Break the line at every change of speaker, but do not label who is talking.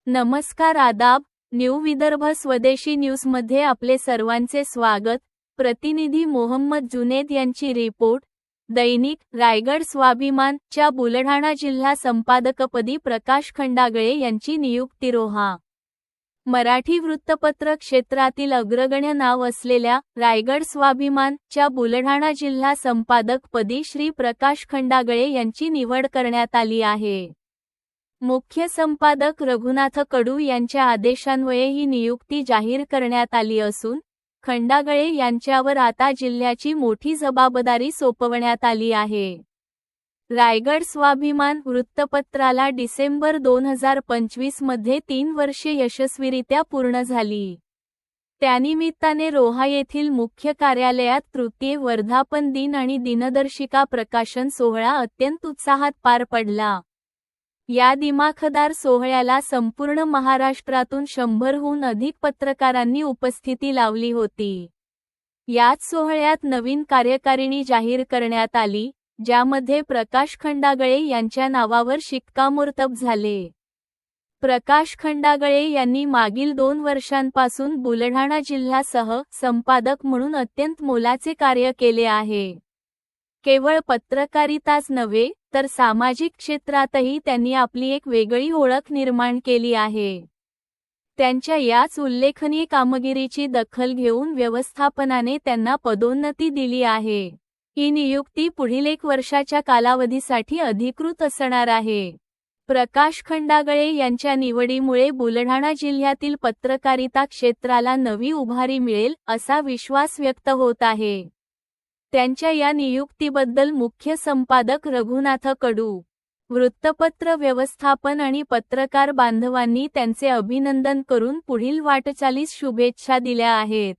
नमस्कार आदाब, न्यू विदर्भ स्वदेशी न्यूजमध्ये आपले सर्वांचे स्वागत। प्रतिनिधी मोहम्मद जुनेद यांची रिपोर्ट। दैनिक रायगड स्वाभिमान च्या बुलढाणा जिल्हा संपादकपदी प्रकाश खंडागळे यांची नियुक्ती। रोहा मराठी वृत्तपत्र क्षेत्रातील अग्रगण्य नाव असलेल्या रायगड स्वाभिमान च्या बुलढाणा जिल्हा संपादकपदी श्री प्रकाश खंडागळे यांची निवड करण्यात आली आहे। मुख्य संपादक रघुनाथ कडू यांच्या आदेशान्वये ही नियुक्ती जाहीर करण्यात आली असून खंडागळे यांच्यावर आता जिल्ह्याची मोठी जबाबदारी सोपवण्यात आली आहे। रायगड स्वाभिमान वृत्तपत्राला डिसेंबर 2025 मध्ये 3 वर्षे यशस्वीरित्या पूर्ण झाली। त्यानिमित्ताने रोहा येथील मुख्य कार्यालयात तृतीय वर्धापन दिन आणि दिनदर्शिका प्रकाशन सोहळा अत्यंत उत्साहात पार पडला। या दिमाखदार सोहळ्याला संपूर्ण महाराष्ट्रातून 100हून अधिक पत्रकारांनी उपस्थिती लावली होती। याच सोहळ्यात नवीन कार्यकारिणी जाहीर करण्यात आली, ज्यामध्ये प्रकाश खंडागळे यांच्या नावावर शिक्कामोर्तब झाले। प्रकाश खंडागळे यांनी मागील 2 वर्षांपासून बुलढाणा जिल्हा संपादक म्हणून अत्यंत मोलाचे कार्य केले आहे। केवळ पत्रकारिताच नव्हे तर सामाजिक क्षेत्रातही त्यांनी आपली एक वेगळी ओळख निर्माण केली आहे। त्यांच्या याच उल्लेखनीय कामगिरीची दखल घेऊन व्यवस्थापनाने त्यांना पदोन्नती दिली आहे। ही नियुक्ती पुढील 1 वर्षाच्या कालावधीसाठी अधिकृत असणार आहे। प्रकाश खंडागळे यांच्या निवडीमुळे बुलढाणा जिल्ह्यातील पत्रकारिता क्षेत्राला नवी उभारी मिळेल असा विश्वास व्यक्त होत आहे। त्यांच्या या नियुक्तीबद्दल मुख्य संपादक रघुनाथ कडू, वृत्तपत्र व्यवस्थापन आणि पत्रकार बांधवांनी त्यांचे अभिनंदन करून पुढील वाटचालीस शुभेच्छा दिल्या आहेत।